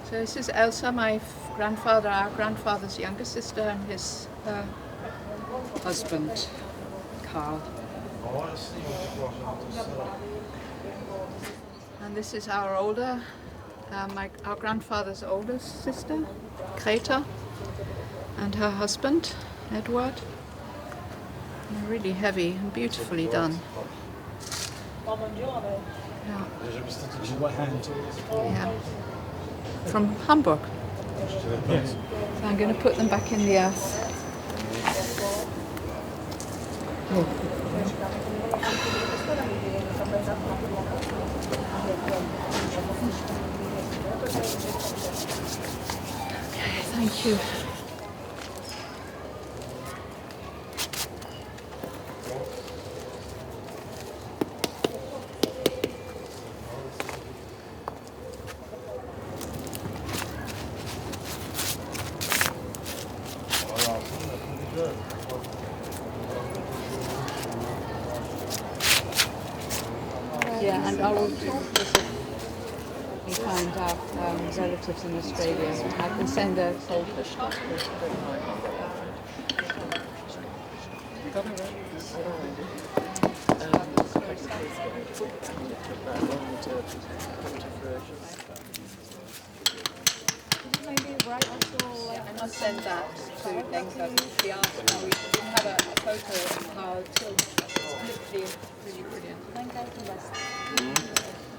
So this is Elsa, my grandfather, our grandfather's younger sister, and his husband, Carl. And this is our older, our grandfather's older sister, Greta, and her husband, Edward. They're really heavy and beautifully done. Yeah. Yeah. From Hamburg. Yes. So I'm going to put them back in the earth. Okay, thank you. Yeah, and I will talk if we find our relatives in Australia. I can send a folder. I must send that to Nicola. She asked me. We didn't have a photo of how it's really brilliant.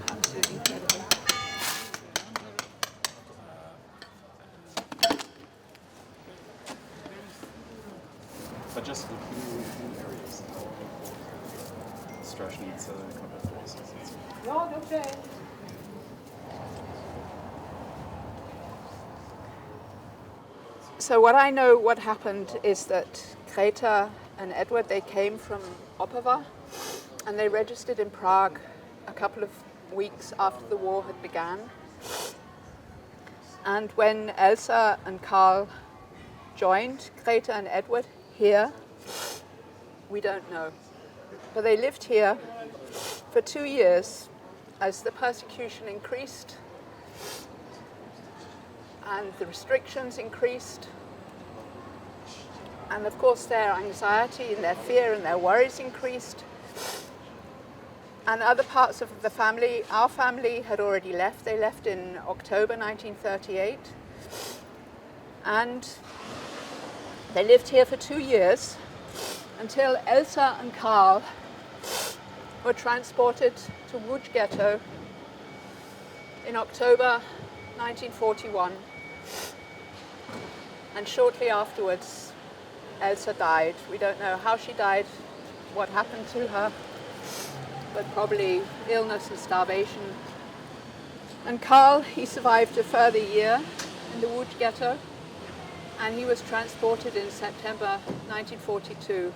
Absolutely incredible. But just the blue areas. Strasznice, commemorates. So what I know what happened is that Greta and Edward, they came from Opava and they registered in Prague a couple of weeks after the war had begun. And when Elsa and Carl joined Greta and Edward here, we don't know. But they lived here for 2 years as the persecution increased and the restrictions increased. And of course their anxiety and their fear and their worries increased. And other parts of the family, our family had already left. They left in October 1938. And they lived here for 2 years until Elsa and Carl were transported to Łódź Ghetto in October 1941. And shortly afterwards, Elsa died. We don't know how she died, what happened to her, but probably illness and starvation. And Carl, he survived a further year in the Łódź Ghetto, and he was transported in September 1942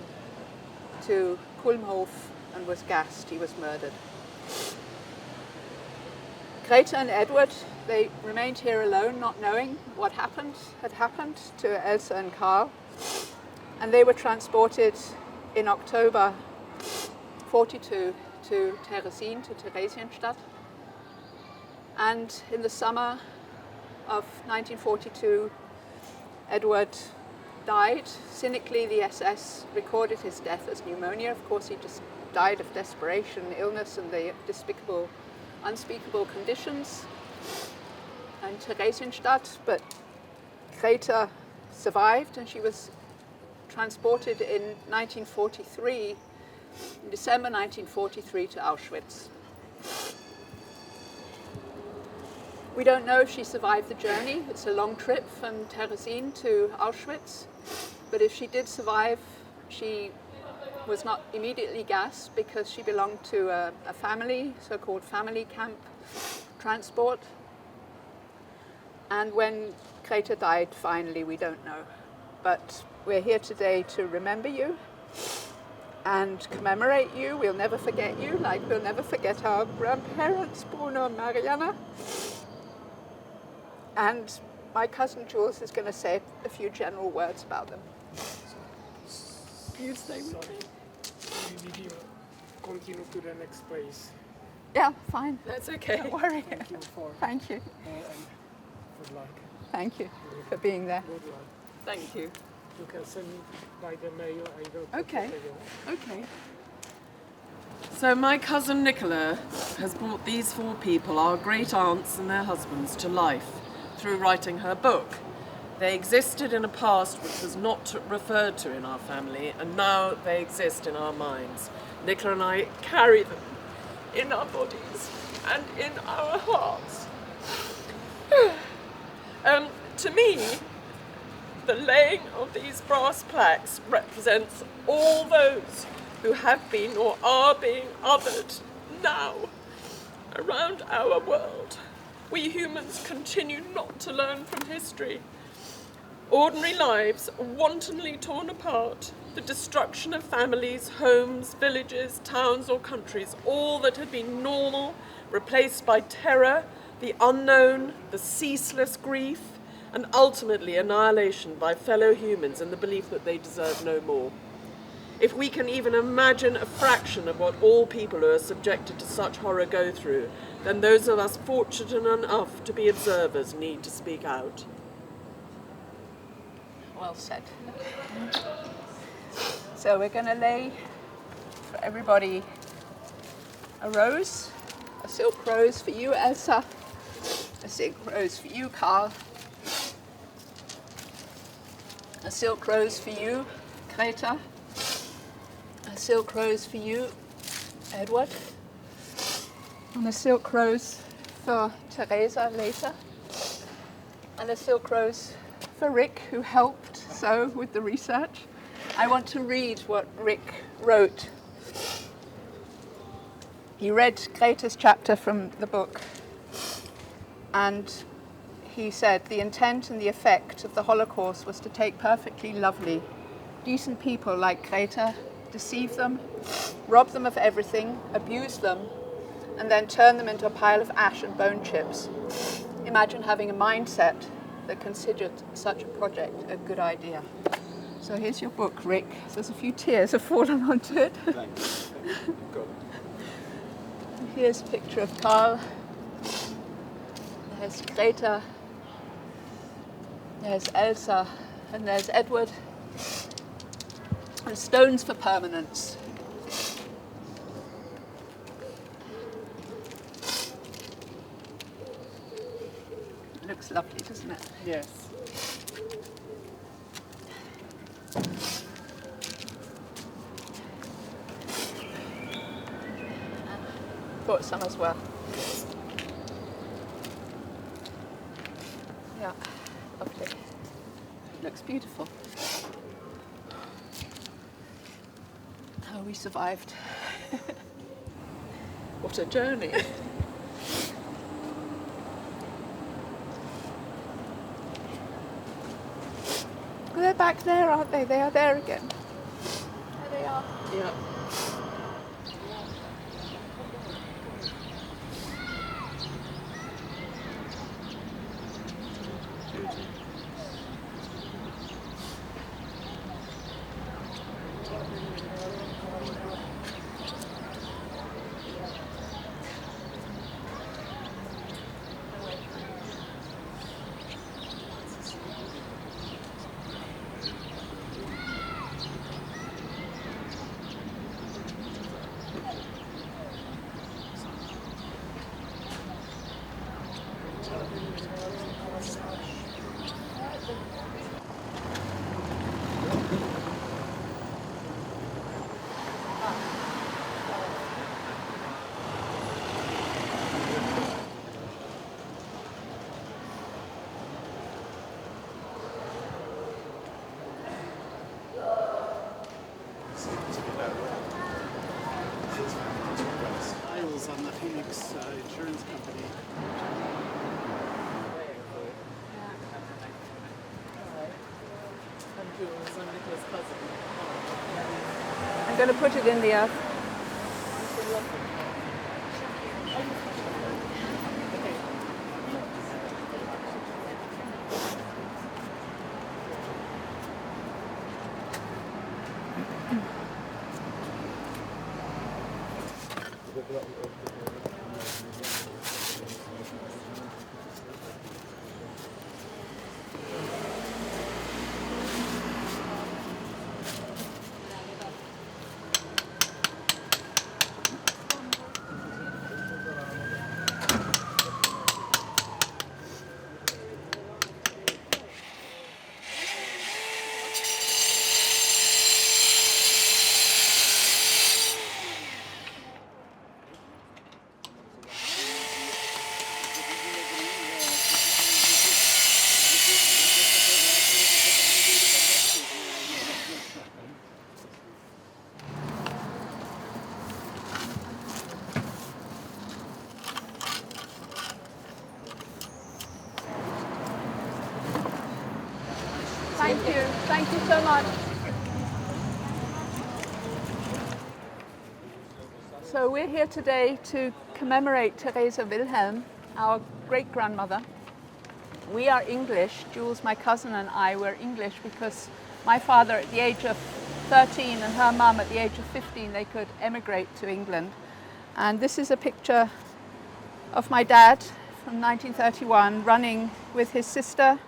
to Kulmhof and was gassed. He was murdered. Greta and Edward, they remained here alone, not knowing what had happened to Elsa and Carl. And they were transported in October 42 to Terezin, to Theresienstadt. And in the summer of 1942, Edward died. Cynically, the SS recorded his death as pneumonia. Of course, he just died of desperation, illness, and the despicable, unspeakable conditions in Theresienstadt. But Greta survived, and she was transported in 1943, in December 1943, to Auschwitz. We don't know if she survived the journey. It's a long trip from Terezin to Auschwitz. But if she did survive, she was not immediately gassed because she belonged to a family, so-called family camp transport. And when Greta died, finally, we don't know. But we're here today to remember you and commemorate you. We'll never forget you, like we'll never forget our grandparents, Bruno and Mariana. And my cousin Jules is going to say a few general words about them. You stay with me. The video continue to the next place. Yeah, fine. That's okay. Don't worry. Thank you for Thank you. Good luck. Thank you for being there. Good luck. Thank you. You can send me by the mail. I will put Okay. it again. Okay. So my cousin Nicola has brought these 4 people, our great aunts and their husbands, to life through writing her book. They existed in a past which was not referred to in our family, and now they exist in our minds. Nicola and I carry them in our bodies and in our hearts. To me, the laying of these brass plaques represents all those who have been or are being othered now around our world. We humans continue not to learn from history. Ordinary lives wantonly torn apart, the destruction of families, homes, villages, towns or countries, all that had been normal, replaced by terror, the unknown, the ceaseless grief, and ultimately annihilation by fellow humans in the belief that they deserve no more. If we can even imagine a fraction of what all people who are subjected to such horror go through, then those of us fortunate enough to be observers need to speak out. Well said. So we're going to lay for everybody a rose, a silk rose for you, Elsa, a silk rose for you, Carl, a silk rose for you, Greta, a silk rose for you, Edward, and a silk rose for Teresa later, and a silk rose for Rick, who helped so with the research. I want to read what Rick wrote. He read Greta's chapter from the book, and he said the intent and the effect of the Holocaust was to take perfectly lovely, decent people like Greta, deceive them, rob them of everything, abuse them, and then turn them into a pile of ash and bone chips. Imagine having a mindset that considered such a project a good idea. So here's your book, Rick. There's a few tears have fallen onto it. Thanks. Good. Here's a picture of Carl. There's Greta. There's Elsa. And there's Edward. And stones for permanence. It looks lovely, doesn't it? Yes. Bought some as well. Yeah, lovely. Looks beautiful. Oh, we survived. What a journey. They're back there, aren't they? They are there again. There they are. Yeah. Niles on the Phoenix insurance company. And Jules, I'm Nicola's cousin. I'm going to put it in the earth. Thank you. Thank you so much. So we're here today to commemorate Theresa Wilhelm, our great-grandmother. We are English. Jules, my cousin, and I were English because my father at the age of 13 and her mum at the age of 15, they could emigrate to England. And this is a picture of my dad from 1931 running with his sister,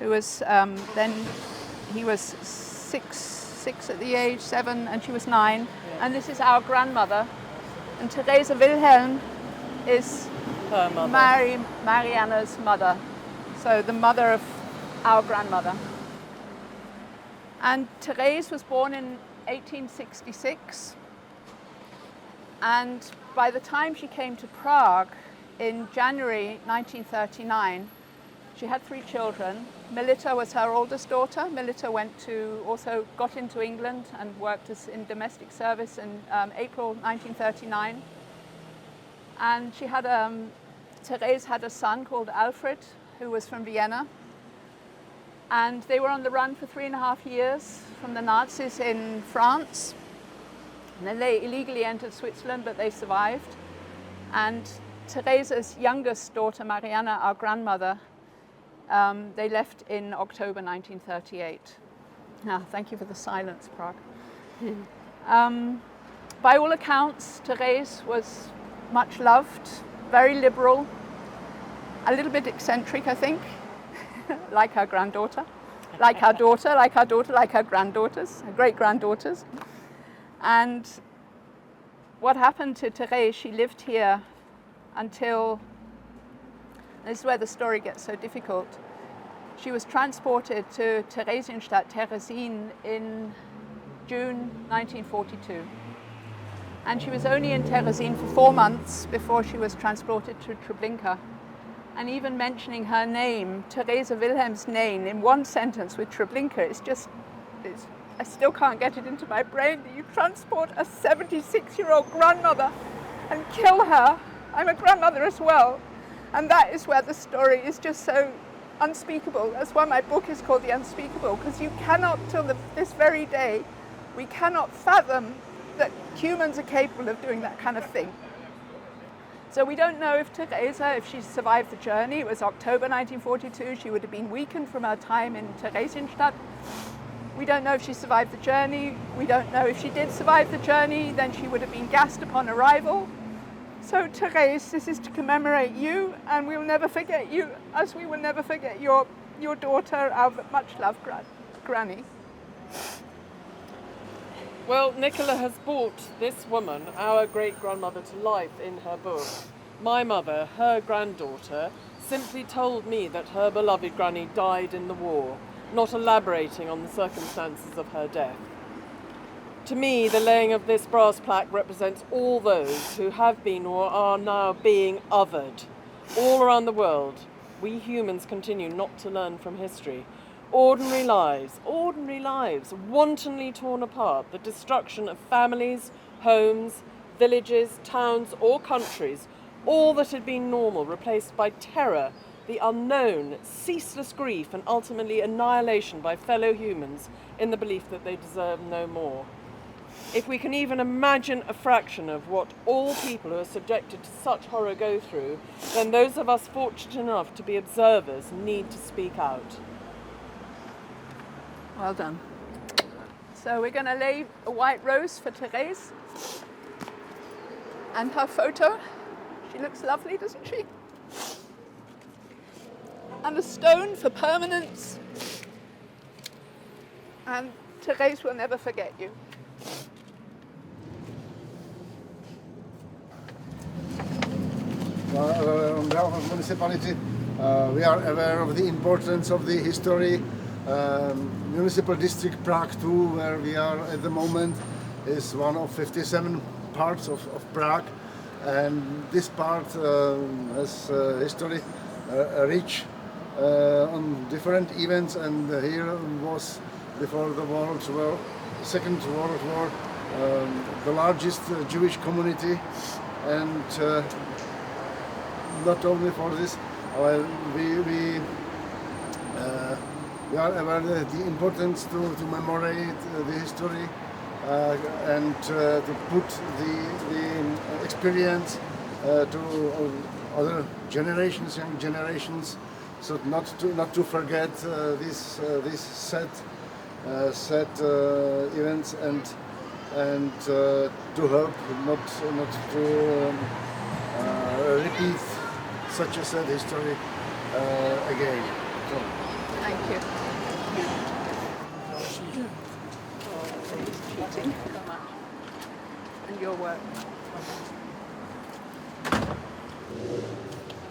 who was then, he was six at the age, 7, and she was 9. Yeah. And this is our grandmother. And Theresa Wilhelm is her mother. Marianne's mother. So the mother of our grandmother. And Therese was born in 1866. And by the time she came to Prague in January 1939, she had 3 children. Melita was her oldest daughter. Melita also got into England and worked in domestic service in April 1939. And she had Therese had a son called Alfred, who was from Vienna. And they were on the run for 3.5 years from the Nazis in France. And then they illegally entered Switzerland, but they survived. And Theresa's youngest daughter, Marianne, our grandmother, they left in October 1938. Now, thank you for the silence, Prague. By all accounts, Therese was much loved, very liberal, a little bit eccentric, I think, like her granddaughter, like her daughter, like her granddaughters, her great-granddaughters. And what happened to Therese, she lived here until, this is where the story gets so difficult. She was transported to Theresienstadt, Teresin, in June 1942. And she was only in Teresin for 4 months before she was transported to Treblinka. And even mentioning her name, Theresa Wilhelm's name, in one sentence with Treblinka, I still can't get it into my brain that you transport a 76-year-old grandmother and kill her. I'm a grandmother as well. And that is where the story is just so unspeakable. That's why my book is called The Unspeakable, because you cannot, till this very day, we cannot fathom that humans are capable of doing that kind of thing. So we don't know if Theresa, if she survived the journey. It was October 1942. She would have been weakened from her time in Theresienstadt. We don't know if she survived the journey. We don't know if she did survive the journey, then she would have been gassed upon arrival. So Therese, this is to commemorate you, and we will never forget you, as we will never forget your daughter, our much loved granny. Well, Nicola has brought this woman, our great-grandmother, to life in her book. My mother, her granddaughter, simply told me that her beloved granny died in the war, not elaborating on the circumstances of her death. To me, the laying of this brass plaque represents all those who have been or are now being othered. All around the world, we humans continue not to learn from history. Ordinary lives, wantonly torn apart, the destruction of families, homes, villages, towns, or countries, all that had been normal replaced by terror, the unknown, ceaseless grief, and ultimately annihilation by fellow humans in the belief that they deserve no more. If we can even imagine a fraction of what all people who are subjected to such horror go through, then those of us fortunate enough to be observers need to speak out. Well done. So we're going to lay a white rose for Therese and her photo. She looks lovely, doesn't she? And a stone for permanence. And Therese will never forget you. On behalf of the municipality, we are aware of the importance of the history. Municipal district Prague 2, where we are at the moment, is one of 57 parts of Prague, and this part has history rich on different events, and here was, before the Second World War, the largest Jewish community, and we are aware of the importance to commemorate the history and to put the experience to other generations, young generations, so not to forget these sad events and to help not to repeat such a sad history again. So. Thank you. Cheating so much. And your work. I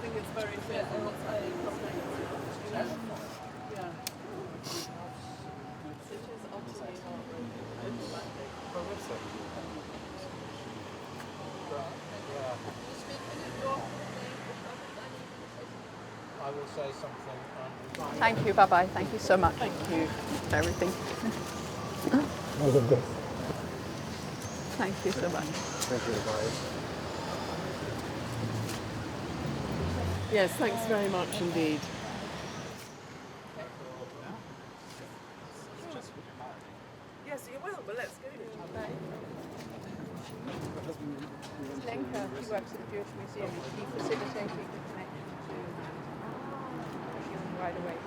think it's very fair to not say yeah. It is utterly heartbreaking. I will say something. Thank you. Bye-bye. Thank you so much. Thank you for everything. Thank you so much. Thank you. Bye. Yes, thanks very much indeed. Yes, you will, but let's go. Lenka, he works at the Jewish Museum. He facilitated the connection to human right away.